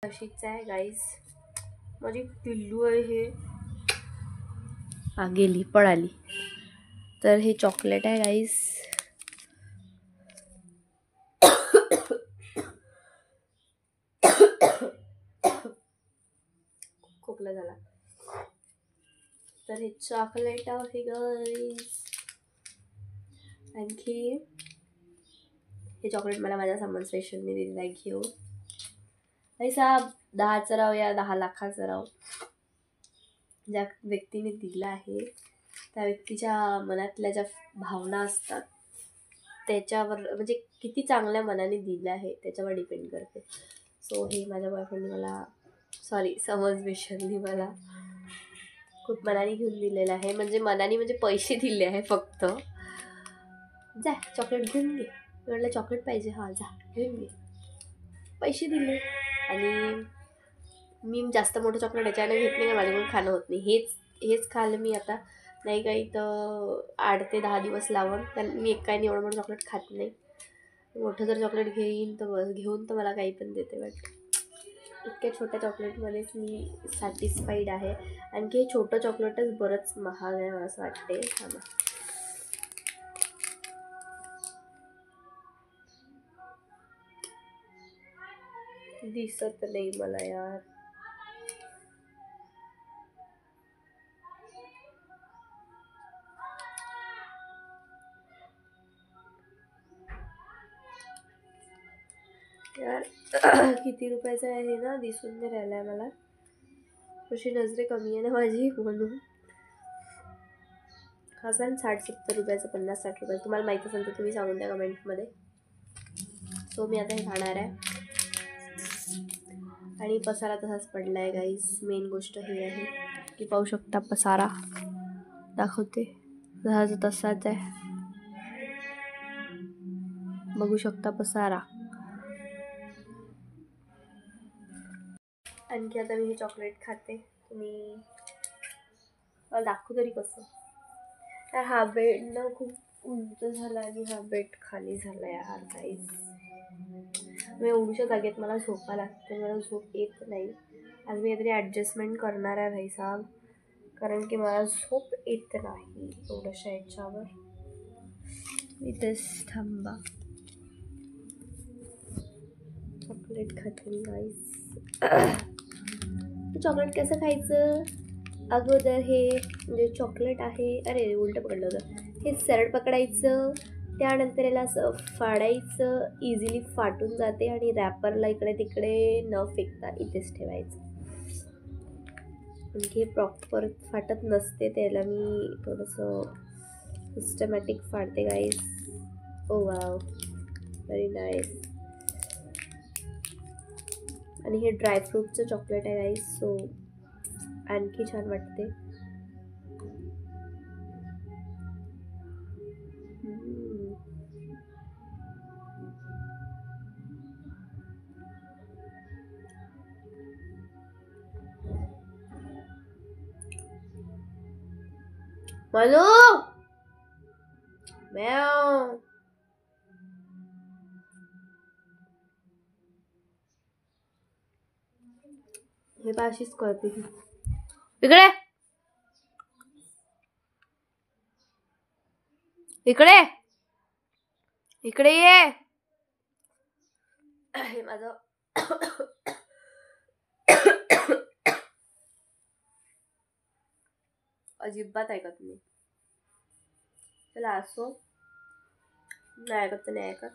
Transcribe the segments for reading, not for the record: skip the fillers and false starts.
अशीच आहे गाईज, माझी पिल्लू आहे हे. गेली पळाली. तर हे चॉकलेट आहे गाईज. खोकला झाला. तर हे चॉकलेट आहे गाईज. आणखी हे चॉकलेट मला माझ्या समर स्पेशलने दिलेलं आहे घेऊन. पैसा 10चा राव या 10 लाखाचा राव. ज्या व्यक्तीने दिला आहे त्या व्यक्तीच्या मनातल्या ज्या भावना असतात त्याच्यावर, म्हणजे किती चांगल्या मनाने दिलं आहे त्याच्यावर डिपेंड करते. सो हे माझ्या बॉयफ्रेंडने मला, समर स्पेशलनी मला खूप मनाने घेऊन दिलेलं आहे. म्हणजे मनाने म्हणजे पैसे दिले आहे फक्त. जा चॉकलेट घेऊन घे. म्हटलं चॉकलेट पाहिजे, हा जा घेऊन घे. पैसे दिले. आणि मी जास्त मोठं चॉकलेट याच्याने घेत नाही, माझ्याकडून खाणं होत नाही. हेच खाल्लं मी आता नाही काही तर 8 ते 10 दिवस लावून. कारण मी एकाने एवढं मोठं चॉकलेट खात नाही. मोठं जर चॉकलेट घेऊन तर मला काही पण देते. बट इतक्या छोट्या चॉकलेटमध्येच मी सॅटिस्फाईड आहे. आणखी हे छोटं चॉकलेटच बरंच महाग आहे मला असं वाटते. दिसत नाही मला यार. यार किती रुपयाचं आहे हे ना दिसून नाही राहिलाय मला. अशी नजरे कमी आहे ना माझी म्हणून. हा सांग 60-70 रुपयाचं, 50-60 रुपयाचं. तुम्हाला माहीत असेल तर तुम्ही सांगून द्या कमेंटमध्ये. सो मी आता हे खाणार आहे. आणि पसारा तसाच पडला आहे गाईज. मेन गोष्ट ही आहे की पाहू शकता पसारा दाखवते तसाच आहे. बघू शकता पसारा. आणखी आता मी हे चॉकलेट खाते. तुम्ही दाखवू तरी कसं. तर हा बेड ना खूप उंच झाला आणि हा बेड खाली झाला यार गाईज. मी एवढ्या जागेत मला झोपा लागते, मला झोप येत नाही. आज मी काहीतरी ॲडजस्टमेंट करणार आहे भाई साहेब, कारण की मला झोप येत नाही एवढ्याशा याच्यावर. इथेच थांबा. चॉकलेट खाते गाईज. चॉकलेट कसं खायचं. अगोदर हे म्हणजे चॉकलेट आहे, अरे उलटं पकडलं होतं. हे सरळ पकडायचं, त्यानंतर याला असं फाडायचं. इझिली फाटून जाते. आणि रॅपरला इकडे तिकडे न फेकता इथेच ठेवायचं. आणखी हे प्रॉपर फाटत नसते, त्याला मी थोडंसं सिस्टमॅटिक फाडते गाईज. ओ वाव, व्हेरी नाईस. आणि हे ड्रायफ्रूटचं चॉकलेट आहे गाईज. सो आणखी छान वाटते. मनू म्याव. हे अशीच करते. इकडे इकडे इकडे ये. हे माझं अजिबात ऐकत तुम्ही. चला असो, नाही ऐकत तर नाही ऐकत.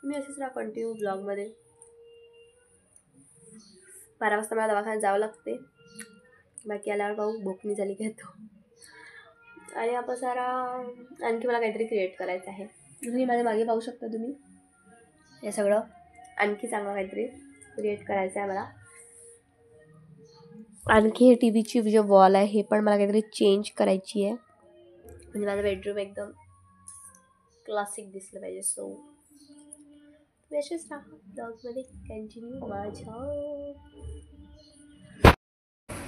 तुम्ही असेच राहा कंटिन्यू ब्लॉगमध्ये. 12 वाजता मला दवाखान्यात जावं लागते. बाकी आल्यावर भाऊ भोकणी झाली की येतो. आणि हा पसारा आणखी मला काहीतरी क्रिएट करायचं आहे. तुम्ही माझ्या मागे पाहू शकता तुम्ही. हे सगळं आणखी चांगलं काहीतरी क्रिएट करायचं आहे मला. आणखी हे टीव्हीची जे वॉल आहे हे पण मला काहीतरी चेंज करायची आहे. म्हणजे माझं बेडरूम एकदम क्लासिक दिसलं पाहिजे. सो तुम्ही असेच राहा ब्लॉगमध्ये कंटिन्यू माझ्या.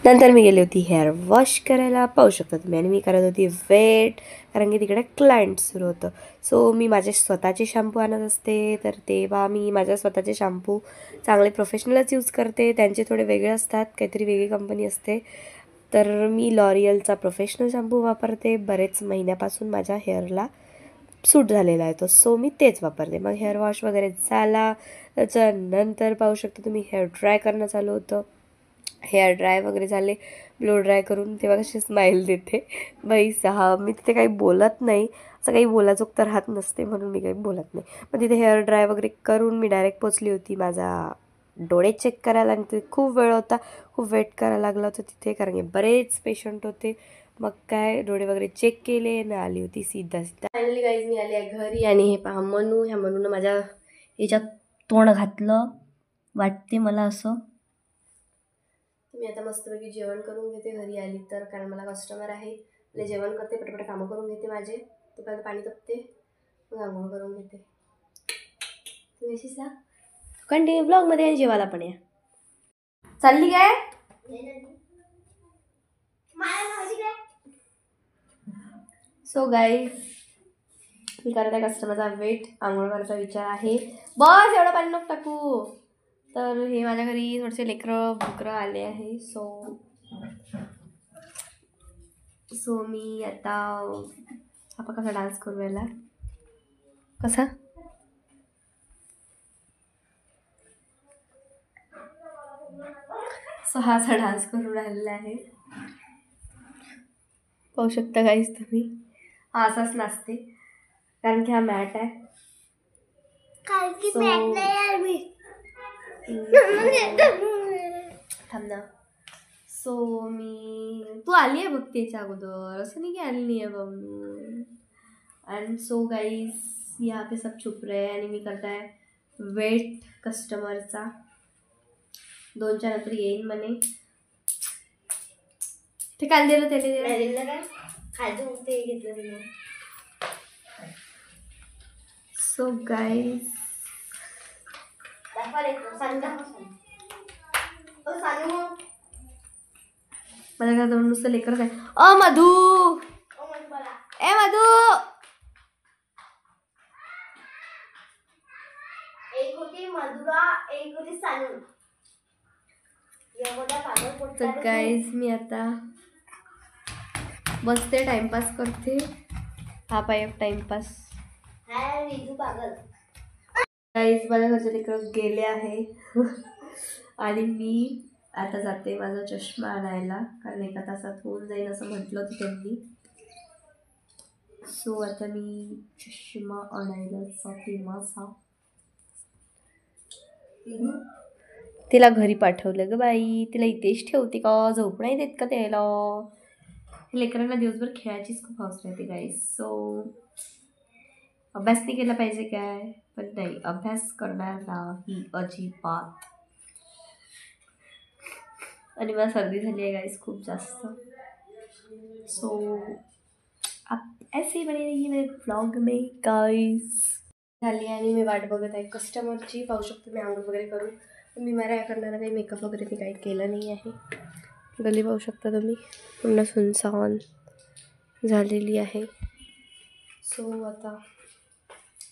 नंतर मी गेली होती हेअर वॉश करायला, पाहू शकता तुम्ही. आणि मी करत होती वेट, कारण की तिकडे क्लायंट सुरू होतं. सो मी माझे स्वतःचे शॅम्पू आणत असते, तर तेव्हा मी माझ्या स्वतःचे शॅम्पू चांगले प्रोफेशनलच यूज करते. त्यांचे थोडे वेगळे असतात, काहीतरी वेगळी कंपनी असते. तर मी लॉरियलचा प्रोफेशनल शॅम्पू वापरते. बरेच महिन्यापासून माझ्या हेअरला सूट झालेला आहे तो, सो मी तेच वापरते. मग हेअर वॉश वगैरे झाला, त्याच्यानंतर पाहू शकता तुम्ही हेअर ड्राय करणं चालू होतं. हेअर ड्राय वगैरे झाले, ब्लो ड्राय करून तेव्हा कशी स्माईल देते बाई मी तिथे काही बोलत नाही, असं काही बोलायचं तर राहत नसते म्हणून मी काही बोलत नाही. मग तिथे हेअर ड्राय वगैरे करून मी डायरेक्ट पोचली होती माझा डोळे चेक करायला. आणि तिथे खूप वेळ होता, खूप वेट करायला लागला होता तिथे, कारण की बरेच पेशंट होते. मग काय डोळे वगैरे चेक केले आणि आली होती सीधा. फायनली गाईज मी आली आहे घरी. आणि हे पहा मनू, ह्या मनूनं माझ्या याच्यात तोंड घातलं वाटते मला असं. मी आता मस्तपैकी जेवण करून घेते घरी आली तर, कारण मला कस्टमर आहे. म्हणजे जेवण करते, पटपट कामं करून घेते माझे, तोपर्यंत पाणी तापते, मग आंघोळ करून घेते. तुम्ही अशीच ना कंटिन्यू ब्लॉगमध्ये आणि जेवायला पण या. चालली काय? सो गाईज मी करत आहे कस्टमरचा वेट, आंघोळ करायचा विचार आहे. बस एवढं पाणी नको टाकू. तर हे माझ्या घरी थोडेसे लेकरं बुकरं आले आहे. सो मी आता आपण कसा डान्स करू राहिला, कसा हा असा डान्स करून राहिलेला आहे, पाहू शकता काहीच तुम्ही. हा असाच नाचते, कारण की हा मॅट आहे. थांब ना. सो मी तू आली आहे बघ त्याच्या अगोदर, असं नाही की आली नाही आहे बघ. अँड सो गाईज यहाँ पे सब छुप रहे हैं आणि मी करताय वेट कस्टमरचा. 2च्या नंतर येईन म्हणे. ते काय दिलं त्याने काय खायचं ते घेतलं. सो गाईज माझ्या घरात नुसतं लेकर काय. मधू, ए मधू, एक होती मधुरा, एक होती सानू. तर गाईज मी आता बसते, टाइमपास करते. हा पाय टाइमपास. गाईज माझ्या घरचे लेकर गेले आहे आणि मी आता जाते माझा चष्मा आणायला, कारण 1 तासात होऊन जाईल असं म्हटलं होतं त्यांनी. सो आता मी चष्मा आणायला जाते माझा. तिला घरी पाठवलं ग बाई, तिला इथेच ठेवते का, झोप नाही देत का त्याला. लेकरांना दिवसभर खेळायचीच खूप हौस राहते गाईज. सो अभ्यास नाही केला पाहिजे काय, पण नाही, अभ्यास करणार नाही अजिबात. आणि मला सर्दी झाली आहे गाईज खूप जास्त. सो आप ऐसे बने रहिए मेरे ब्लॉग में गाईज. झाली आणि मी वाट बघत आहे कस्टमरची. पाहू शकतो मी आंघोळ वगैरे करून. मी माझ्या करणारा काही मेकअप वगैरे मी काही केलं नाही आहे. गली पाहू शकता तुम्ही पूर्ण सुनसान झालेली आहे. सो आता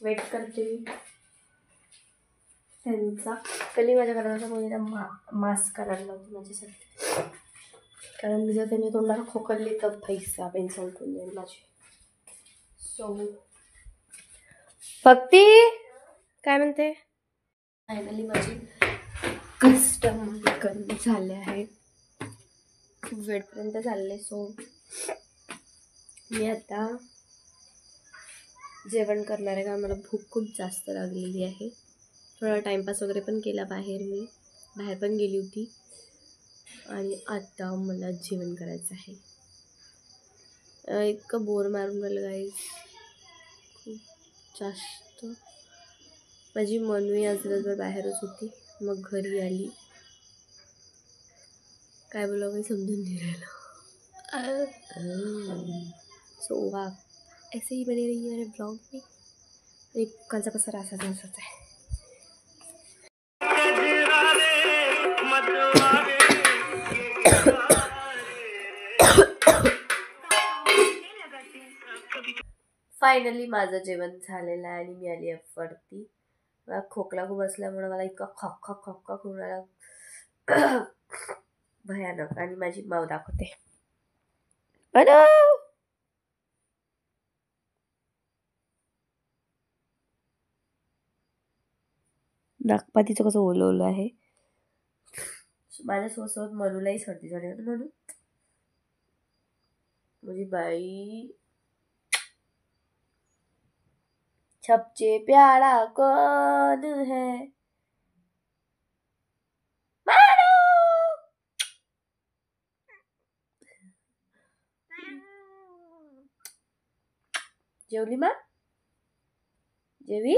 वेट करते मी त्यांचा. कधी माझ्या घराचा कोणी मास्क काढायला होती माझ्यासाठी, कारण मी जर त्यांनी तोंडाला खोकलली तर पैसा पेन्सिल उठून जाईल माझी. सो भक्ती काय म्हणते. फायनली माझी कस्टमर कमी झाले आहे, खूप वेळपर्यंत चालले. सो मी आता जेवण करणार आहे, कारण मला भूक खूप जास्त लागलेली आहे. थोडा टाईमपास वगैरे पण केला बाहेर, मी बाहेर पण गेली होती. आणि आता मला जेवण करायचं आहे. इतकं बोर मारून राहिलं गाईज खूप जास्त. माझी मनवी आज दिवसभर बाहेरच होती, मग घरी आली. काय बोलावं काही समजून नाही राहिलं. सो ऐसे ही बने रही मेरे ब्लॉग में. एक कालचा कसा असाच आहे. फायनली माझं जेवण झालेलं आहे आणि मी आली वरती. मला खोकला खूप असल्यामुळे मला इतका खक्का खक्का करून राहिला भयानक. आणि माझी माव दाखवते. नागपातीचं कसं ओलं ओलं आहे. माझ्यासोबत मनूलाही सर्दी झाली होती. म्हणून माझी बाई छपचे प्यारा कौन है जेवली मा जेवी?